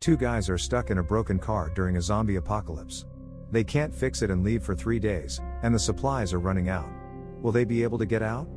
Two guys are stuck in a broken car during a zombie apocalypse. They can't fix it and leave for 3 days, and the supplies are running out. Will they be able to get out?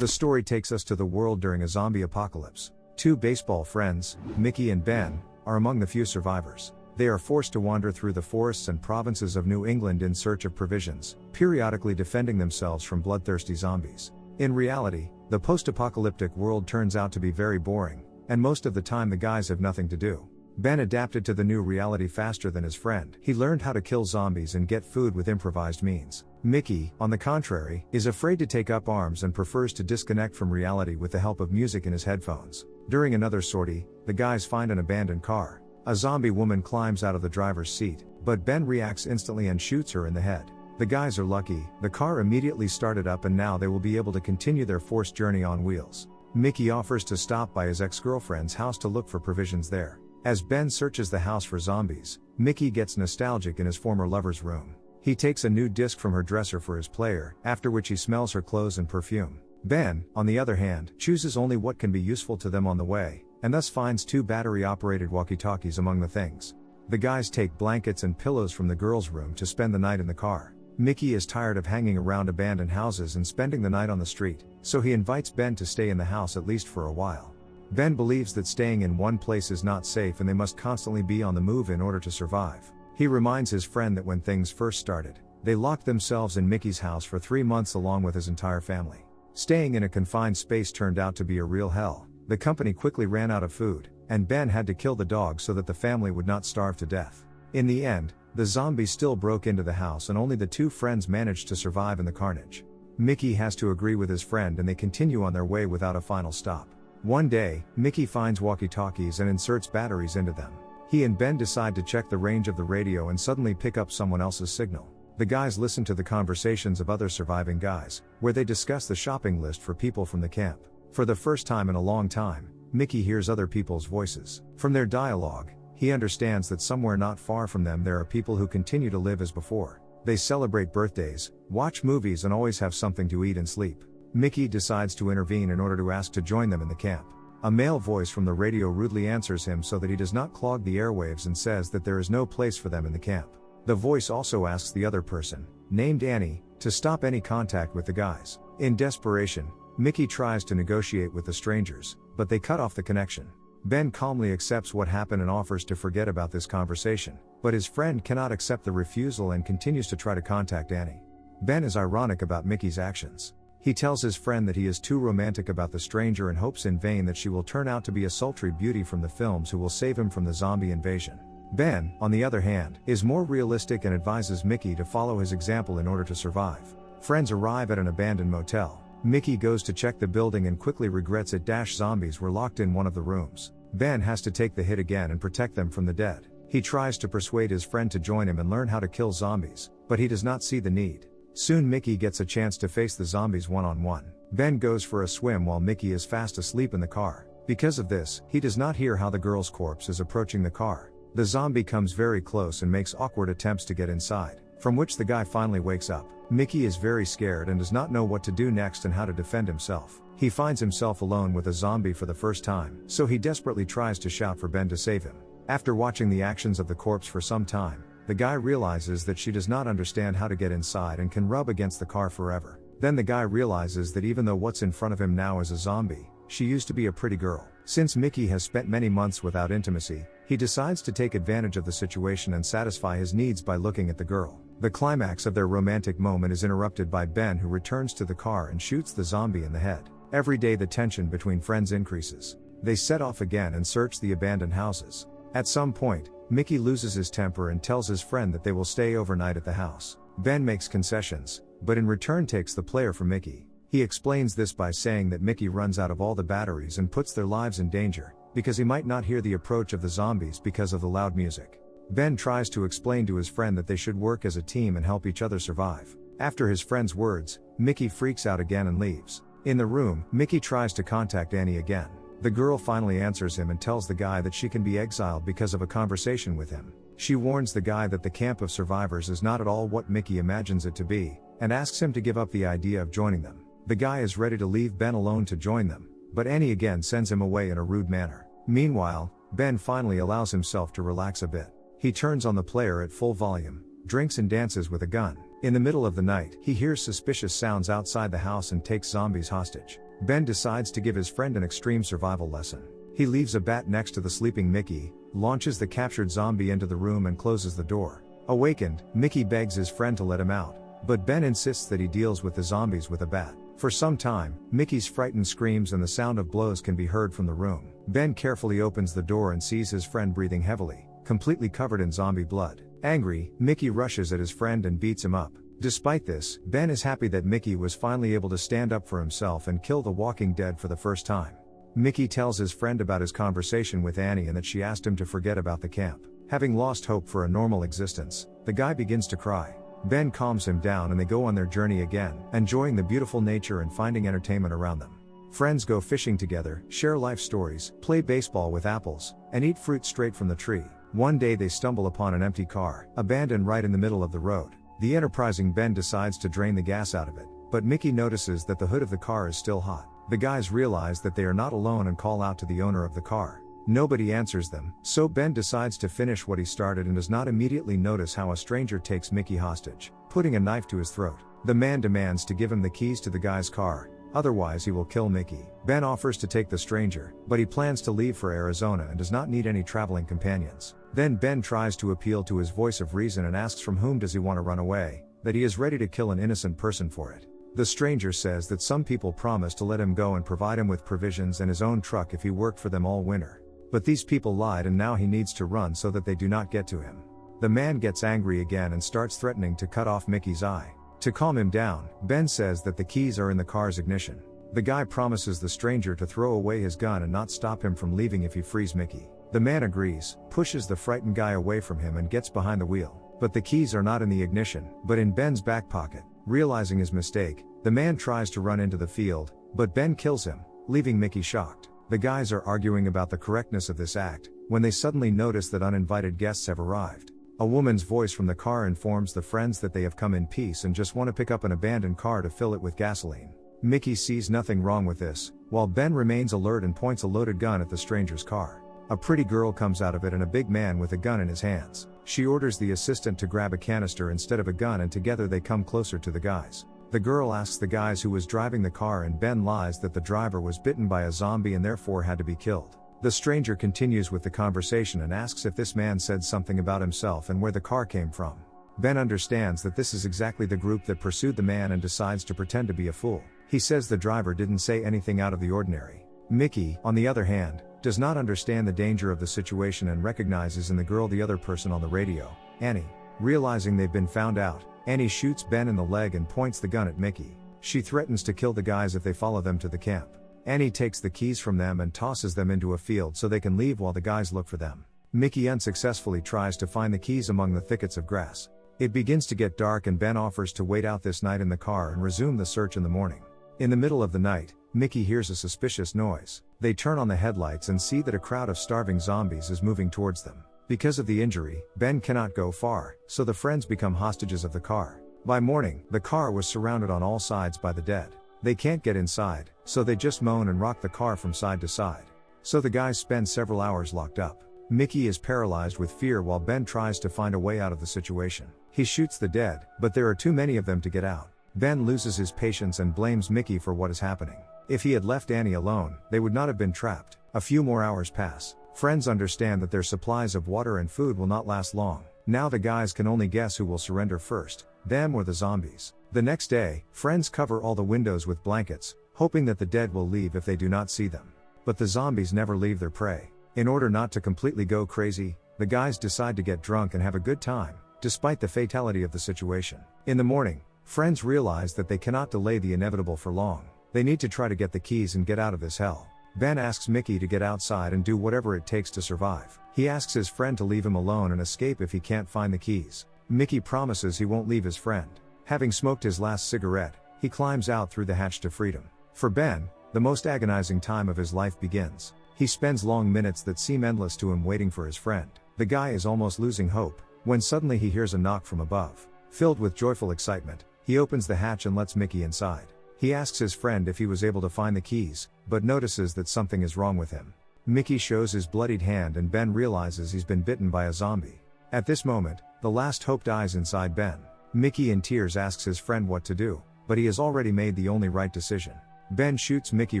The story takes us to the world during a zombie apocalypse. Two baseball friends, Mickey and Ben, are among the few survivors. They are forced to wander through the forests and provinces of New England in search of provisions, periodically defending themselves from bloodthirsty zombies. In reality, the post-apocalyptic world turns out to be very boring, and most of the time the guys have nothing to do. Ben adapted to the new reality faster than his friend. He learned how to kill zombies and get food with improvised means. Mickey, on the contrary, is afraid to take up arms and prefers to disconnect from reality with the help of music in his headphones. During another sortie, the guys find an abandoned car. A zombie woman climbs out of the driver's seat, but Ben reacts instantly and shoots her in the head. The guys are lucky, the car immediately started up and now they will be able to continue their forced journey on wheels. Mickey offers to stop by his ex-girlfriend's house to look for provisions there. As Ben searches the house for zombies, Mickey gets nostalgic in his former lover's room. He takes a new disc from her dresser for his player, after which he smells her clothes and perfume. Ben, on the other hand, chooses only what can be useful to them on the way, and thus finds 2 battery-operated walkie-talkies among the things. The guys take blankets and pillows from the girl's room to spend the night in the car. Mickey is tired of hanging around abandoned houses and spending the night on the street, so he invites Ben to stay in the house at least for a while. Ben believes that staying in one place is not safe and they must constantly be on the move in order to survive. He reminds his friend that when things first started, they locked themselves in Mickey's house for 3 months along with his entire family. Staying in a confined space turned out to be a real hell. The company quickly ran out of food, and Ben had to kill the dog so that the family would not starve to death. In the end, the zombies still broke into the house and only the 2 friends managed to survive in the carnage. Mickey has to agree with his friend and they continue on their way without a final stop. One day, Mickey finds walkie-talkies and inserts batteries into them. He and Ben decide to check the range of the radio and suddenly pick up someone else's signal. The guys listen to the conversations of other surviving guys, where they discuss the shopping list for people from the camp. For the first time in a long time, Mickey hears other people's voices. From their dialogue, he understands that somewhere not far from them there are people who continue to live as before. They celebrate birthdays, watch movies and always have something to eat and sleep. Mickey decides to intervene in order to ask to join them in the camp. A male voice from the radio rudely answers him so that he does not clog the airwaves and says that there is no place for them in the camp. The voice also asks the other person, named Annie, to stop any contact with the guys. In desperation, Mickey tries to negotiate with the strangers, but they cut off the connection. Ben calmly accepts what happened and offers to forget about this conversation, but his friend cannot accept the refusal and continues to try to contact Annie. Ben is ironic about Mickey's actions. He tells his friend that he is too romantic about the stranger and hopes in vain that she will turn out to be a sultry beauty from the films who will save him from the zombie invasion. Ben, on the other hand, is more realistic and advises Mickey to follow his example in order to survive. Friends arrive at an abandoned motel. Mickey goes to check the building and quickly regrets it. Zombies were locked in one of the rooms. Ben has to take the hit again and protect them from the dead. He tries to persuade his friend to join him and learn how to kill zombies, but he does not see the need. Soon Mickey gets a chance to face the zombies one-on-one. Ben goes for a swim while Mickey is fast asleep in the car. Because of this, he does not hear how the girl's corpse is approaching the car. The zombie comes very close and makes awkward attempts to get inside, from which the guy finally wakes up. Mickey is very scared and does not know what to do next and how to defend himself. He finds himself alone with a zombie for the first time, so he desperately tries to shout for Ben to save him. After watching the actions of the corpse for some time, the guy realizes that she does not understand how to get inside and can rub against the car forever. Then the guy realizes that even though what's in front of him now is a zombie, she used to be a pretty girl. Since Mickey has spent many months without intimacy, he decides to take advantage of the situation and satisfy his needs by looking at the girl. The climax of their romantic moment is interrupted by Ben, who returns to the car and shoots the zombie in the head. Every day the tension between friends increases. They set off again and search the abandoned houses. At some point, Mickey loses his temper and tells his friend that they will stay overnight at the house. Ben makes concessions, but in return takes the player from Mickey. He explains this by saying that Mickey runs out of all the batteries and puts their lives in danger, because he might not hear the approach of the zombies because of the loud music. Ben tries to explain to his friend that they should work as a team and help each other survive. After his friend's words, Mickey freaks out again and leaves. In the room, Mickey tries to contact Annie again. The girl finally answers him and tells the guy that she can be exiled because of a conversation with him. She warns the guy that the camp of survivors is not at all what Mickey imagines it to be, and asks him to give up the idea of joining them. The guy is ready to leave Ben alone to join them, but Annie again sends him away in a rude manner. Meanwhile, Ben finally allows himself to relax a bit. He turns on the player at full volume, drinks and dances with a gun. In the middle of the night, he hears suspicious sounds outside the house and takes zombies hostage. Ben decides to give his friend an extreme survival lesson. He leaves a bat next to the sleeping Mickey, launches the captured zombie into the room and closes the door. Awakened, Mickey begs his friend to let him out, but Ben insists that he deals with the zombies with a bat. For some time, Mickey's frightened screams and the sound of blows can be heard from the room. Ben carefully opens the door and sees his friend breathing heavily, completely covered in zombie blood. Angry, Mickey rushes at his friend and beats him up. Despite this, Ben is happy that Mickey was finally able to stand up for himself and kill the Walking Dead for the first time. Mickey tells his friend about his conversation with Annie and that she asked him to forget about the camp. Having lost hope for a normal existence, the guy begins to cry. Ben calms him down and they go on their journey again, enjoying the beautiful nature and finding entertainment around them. Friends go fishing together, share life stories, play baseball with apples, and eat fruit straight from the tree. One day they stumble upon an empty car, abandoned right in the middle of the road. The enterprising Ben decides to drain the gas out of it, but Mickey notices that the hood of the car is still hot. The guys realize that they are not alone and call out to the owner of the car. Nobody answers them, so Ben decides to finish what he started and does not immediately notice how a stranger takes Mickey hostage, putting a knife to his throat. The man demands to give him the keys to the guy's car, otherwise he will kill Mickey. Ben offers to take the stranger, but he plans to leave for Arizona and does not need any traveling companions. Then Ben tries to appeal to his voice of reason and asks from whom does he want to run away, that he is ready to kill an innocent person for it. The stranger says that some people promised to let him go and provide him with provisions and his own truck if he worked for them all winter. But these people lied and now he needs to run so that they do not get to him. The man gets angry again and starts threatening to cut off Mickey's eye. To calm him down, Ben says that the keys are in the car's ignition. The guy promises the stranger to throw away his gun and not stop him from leaving if he frees Mickey. The man agrees, pushes the frightened guy away from him and gets behind the wheel. But the keys are not in the ignition, but in Ben's back pocket. Realizing his mistake, the man tries to run into the field, but Ben kills him, leaving Mickey shocked. The guys are arguing about the correctness of this act, when they suddenly notice that uninvited guests have arrived. A woman's voice from the car informs the friends that they have come in peace and just want to pick up an abandoned car to fill it with gasoline. Mickey sees nothing wrong with this, while Ben remains alert and points a loaded gun at the stranger's car. A pretty girl comes out of it and a big man with a gun in his hands. She orders the assistant to grab a canister instead of a gun and together they come closer to the guys. The girl asks the guys who was driving the car and Ben lies that the driver was bitten by a zombie and therefore had to be killed. The stranger continues with the conversation and asks if this man said something about himself and where the car came from. Ben understands that this is exactly the group that pursued the man and decides to pretend to be a fool. He says the driver didn't say anything out of the ordinary. Mickey, on the other hand, does not understand the danger of the situation and recognizes in the girl the other person on the radio, Annie. Realizing they've been found out, Annie shoots Ben in the leg and points the gun at Mickey. She threatens to kill the guys if they follow them to the camp. Annie takes the keys from them and tosses them into a field so they can leave while the guys look for them. Mickey unsuccessfully tries to find the keys among the thickets of grass. It begins to get dark and Ben offers to wait out this night in the car and resume the search in the morning. In the middle of the night, Mickey hears a suspicious noise. They turn on the headlights and see that a crowd of starving zombies is moving towards them. Because of the injury, Ben cannot go far, so the friends become hostages of the car. By morning, the car was surrounded on all sides by the dead. They can't get inside, so they just moan and rock the car from side to side. So the guys spend several hours locked up. Mickey is paralyzed with fear while Ben tries to find a way out of the situation. He shoots the dead, but there are too many of them to get out. Ben loses his patience and blames Mickey for what is happening. If he had left Annie alone, they would not have been trapped. A few more hours pass. Friends understand that their supplies of water and food will not last long. Now the guys can only guess who will surrender first, them or the zombies. The next day, friends cover all the windows with blankets, hoping that the dead will leave if they do not see them. But the zombies never leave their prey. In order not to completely go crazy, the guys decide to get drunk and have a good time, despite the fatality of the situation. In the morning, friends realize that they cannot delay the inevitable for long. They need to try to get the keys and get out of this hell. Ben asks Mickey to get outside and do whatever it takes to survive. He asks his friend to leave him alone and escape if he can't find the keys. Mickey promises he won't leave his friend. Having smoked his last cigarette, he climbs out through the hatch to freedom. For Ben, the most agonizing time of his life begins. He spends long minutes that seem endless to him waiting for his friend. The guy is almost losing hope, when suddenly he hears a knock from above. Filled with joyful excitement, he opens the hatch and lets Mickey inside. He asks his friend if he was able to find the keys, but notices that something is wrong with him. Mickey shows his bloodied hand and Ben realizes he's been bitten by a zombie. At this moment, the last hope dies inside Ben. Mickey in tears asks his friend what to do, but he has already made the only right decision. Ben shoots Mickey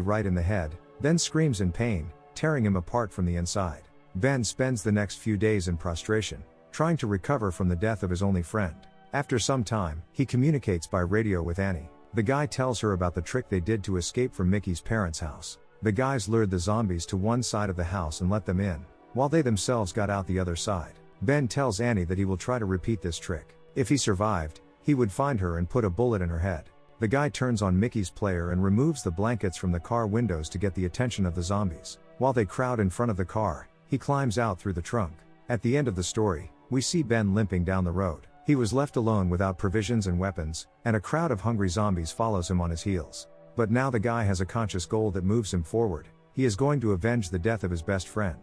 right in the head, then screams in pain, tearing him apart from the inside. Ben spends the next few days in prostration, trying to recover from the death of his only friend. After some time, he communicates by radio with Annie. The guy tells her about the trick they did to escape from Mickey's parents' house. The guys lured the zombies to one side of the house and let them in, while they themselves got out the other side. Ben tells Annie that he will try to repeat this trick. If he survived, he would find her and put a bullet in her head. The guy turns on Mickey's player and removes the blankets from the car windows to get the attention of the zombies. While they crowd in front of the car, he climbs out through the trunk. At the end of the story, we see Ben limping down the road. He was left alone without provisions and weapons, and a crowd of hungry zombies follows him on his heels. But now the guy has a conscious goal that moves him forward. He is going to avenge the death of his best friend.